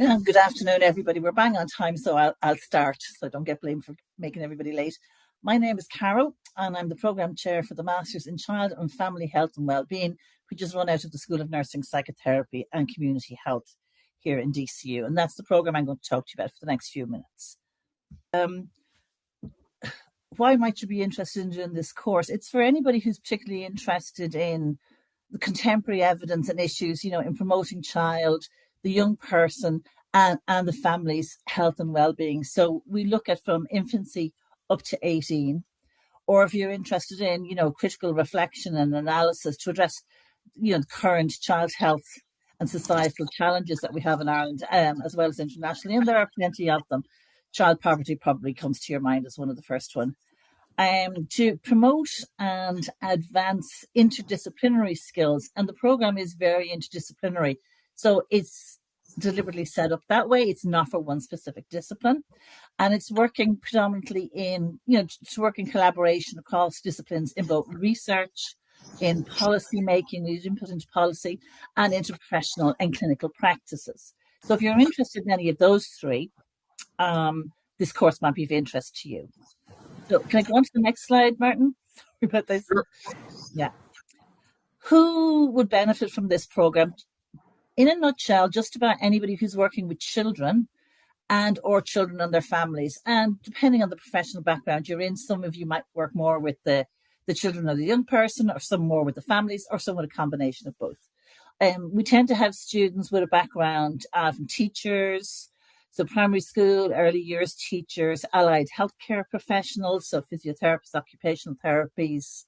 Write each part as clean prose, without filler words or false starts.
Yeah, good afternoon, everybody. We're bang on time, so I'll start so I don't get blamed for making everybody late. My name is Carol, and I'm the Programme Chair for the Masters in Child and Family Health and Wellbeing, which is run out of the School of Nursing, Psychotherapy and Community Health here in DCU. And that's the programme I'm going to talk to you about for the next few minutes. Why might you be interested in doing this course? It's for anybody who's particularly interested in the contemporary evidence and issues, in promoting the young person, and the family's health and well-being. So we look at from infancy up to 18, or if you're interested in, critical reflection and analysis to address, current child health and societal challenges that we have in Ireland, as well as internationally, and there are plenty of them. Child poverty probably comes to your mind as one of the first one. To promote and advance interdisciplinary skills. And the program is very interdisciplinary. So it's deliberately set up that way. It's not for one specific discipline. And it's working predominantly to work in collaboration across disciplines in both research, in policy making, we input into policy, and into professional and clinical practices. So if you're interested in any of those three, this course might be of interest to you. So can I go on to the next slide, Martin? Sorry about this. Yeah. Who would benefit from this program? In a nutshell, just about anybody who's working with children and or children and their families. And depending on the professional background you're in, some of you might work more with the children or the young person, or some more with the families, or some with a combination of both. We tend to have students with a background from teachers, so primary school, early years teachers, allied healthcare professionals, so physiotherapists, occupational therapies,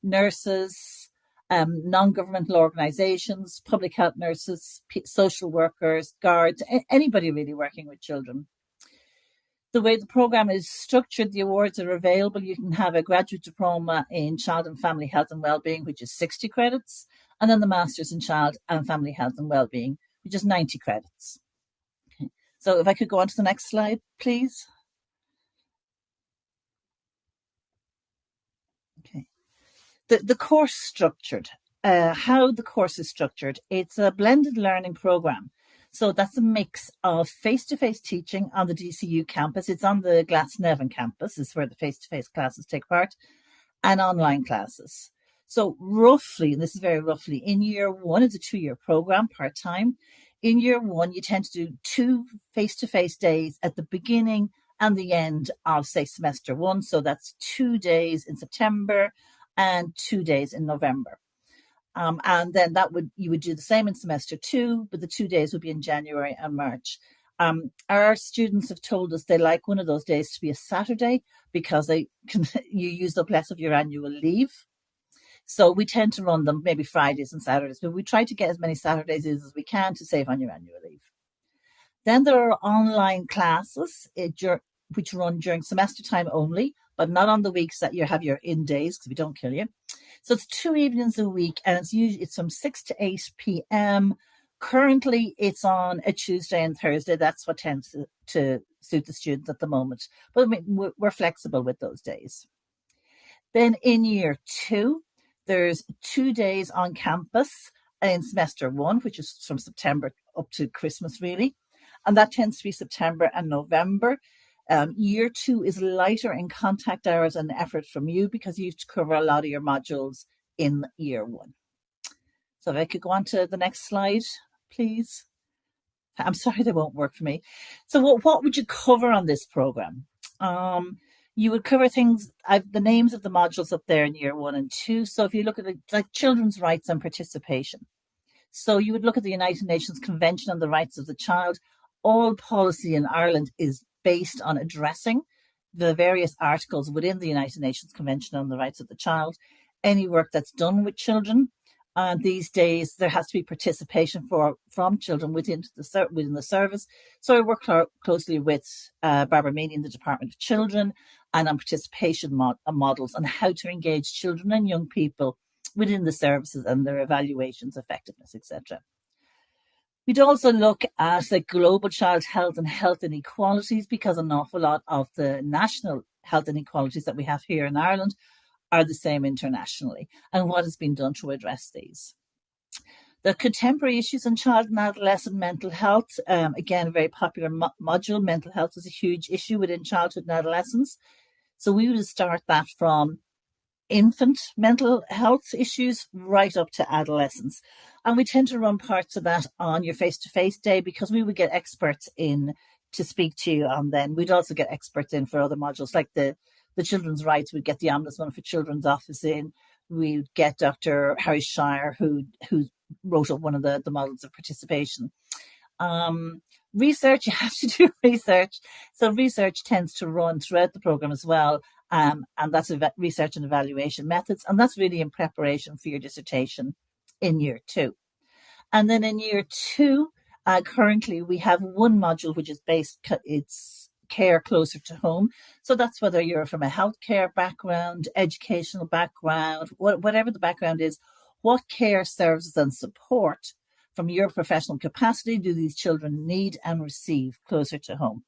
nurses, non-governmental organisations, public health nurses, social workers, guards, anybody really working with children. The way the programme is structured, the awards are available. You can have a graduate diploma in Child and Family Health and Wellbeing, which is 60 credits, and then the Masters in Child and Family Health and Wellbeing, which is 90 credits. Okay. So if I could go on to the next slide, please. Okay. The course structured, how the course is structured, it's a blended learning programme. So that's a mix of face-to-face teaching on the DCU campus. It's on the Glasnevin campus, is where the face-to-face classes take part, and online classes. So roughly, and this is very roughly, in year one, it's a 2-year program, part-time. In year one, you tend to do 2 face-to-face days at the beginning and the end of, say, semester 1. So that's 2 days in September and 2 days in November. And then you would do the same in semester 2, but the 2 days would be in January and March. Our students have told us they like one of those days to be a Saturday because you use up less of your annual leave. So we tend to run them maybe Fridays and Saturdays, but we try to get as many Saturdays as we can to save on your annual leave. Then there are online classes which run during semester time only, but not on the weeks that you have your in days, because we don't kill you. So it's 2 evenings a week, and it's from 6 to 8 p.m. Currently, it's on a Tuesday and Thursday. That's what tends to suit the students at the moment. But I mean, we're flexible with those days. Then in year 2, there's 2 days on campus in semester 1, which is from September up to Christmas, really. And that tends to be September and November. Year 2 is lighter in contact hours and effort from you because you have to cover a lot of your modules in year 1. So if I could go on to the next slide, please. I'm sorry, they won't work for me. So what would you cover on this program? You would cover things, the names of the modules up there in year 1 and 2. So if you look at it, like children's rights and participation. So you would look at the United Nations Convention on the Rights of the Child. All policy in Ireland is based on addressing the various articles within the United Nations Convention on the Rights of the Child. Any work that's done with children, these days there has to be participation from children within the service. So I work closely with Barbara Meany in the Department of Children and on participation models on how to engage children and young people within the services and their evaluations, effectiveness, etc. We'd also look at global child health and health inequalities, because an awful lot of the national health inequalities that we have here in Ireland are the same internationally, and what has been done to address these. The contemporary issues in child and adolescent mental health, again, a very popular module. Mental health is a huge issue within childhood and adolescence. So we would start that from infant mental health issues right up to adolescence. And we tend to run parts of that on your face-to-face day because we would get experts in to speak to you, and then we'd also get experts in for other modules like the children's rights. We'd get the Ombudsman for Children's Office in. We'd get Dr. Harry Shire, who wrote up one of the models of participation. Research, you have to do research. So research tends to run throughout the program as well. And that's research and evaluation methods. And that's really in preparation for your dissertation in year 2. And then in year 2, currently we have one module which is it's care closer to home. So that's whether you're from a healthcare background, educational background, whatever the background is, what care services and support from your professional capacity do these children need and receive closer to home?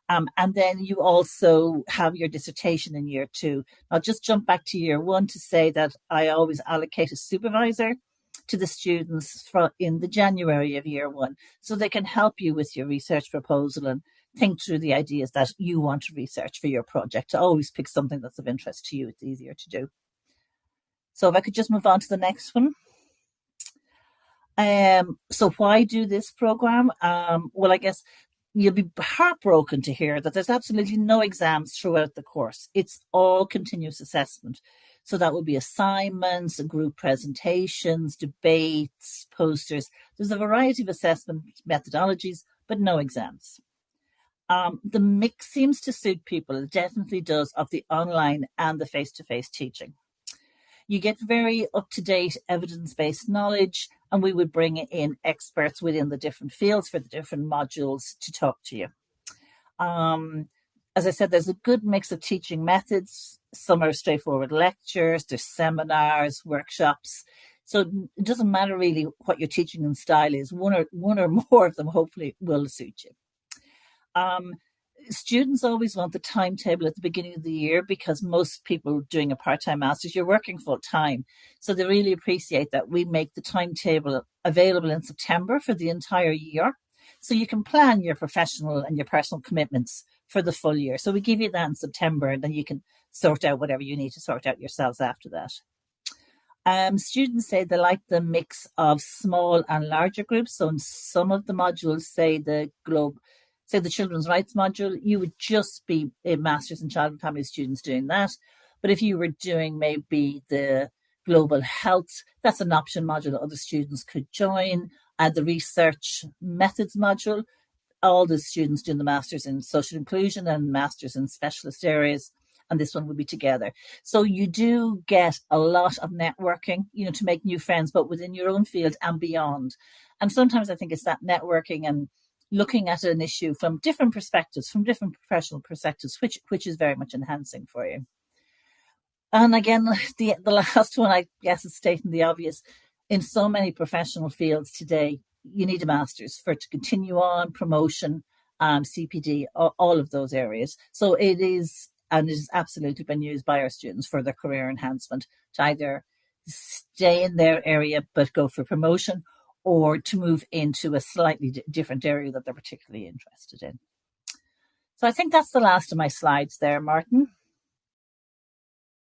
And then you also have your dissertation in year 2. I'll just jump back to year 1 to say that I always allocate a supervisor to the students in the January of year 1, so they can help you with your research proposal and think through the ideas that you want to research for your project. To always pick something that's of interest to you, it's easier to do. So if I could just move on to the next one. So why do this program? Well, I guess you'll be heartbroken to hear that there's absolutely no exams throughout the course. It's all continuous assessment. So that would be assignments, group presentations, debates, posters. There's a variety of assessment methodologies, but no exams. The mix seems to suit people. It definitely does, of the online and the face-to-face teaching. You get very up-to-date evidence-based knowledge, and we would bring in experts within the different fields for the different modules to talk to you. As I said, there's a good mix of teaching methods. Some are straightforward lectures, there's seminars, workshops. So it doesn't matter really what your teaching and style is. One or more of them hopefully will suit you. Students always want the timetable at the beginning of the year because most people doing a part-time master's, you're working full-time. So they really appreciate that we make the timetable available in September for the entire year. So you can plan your professional and your personal commitments for the full year. So we give you that in September, and then you can sort out whatever you need to sort out yourselves after that. Students say they like the mix of small and larger groups. So in some of the modules, say the children's rights module, you would just be a master's in child and family students doing that. But if you were doing maybe the global health, that's an option module that other students could join. The research methods module, all the students doing the masters in social inclusion and masters in specialist areas, and this one would be together. So you do get a lot of networking, to make new friends, but within your own field and beyond. And sometimes I think it's that networking and looking at an issue from different perspectives, from different professional perspectives, which is very much enhancing for you. And again, the last one, I guess, is stating the obvious. In so many professional fields today, you need a master's to continue on, promotion, CPD, all of those areas. So it is absolutely been used by our students for their career enhancement to either stay in their area but go for promotion, or to move into a slightly different area that they're particularly interested in. So I think that's the last of my slides there, Martin.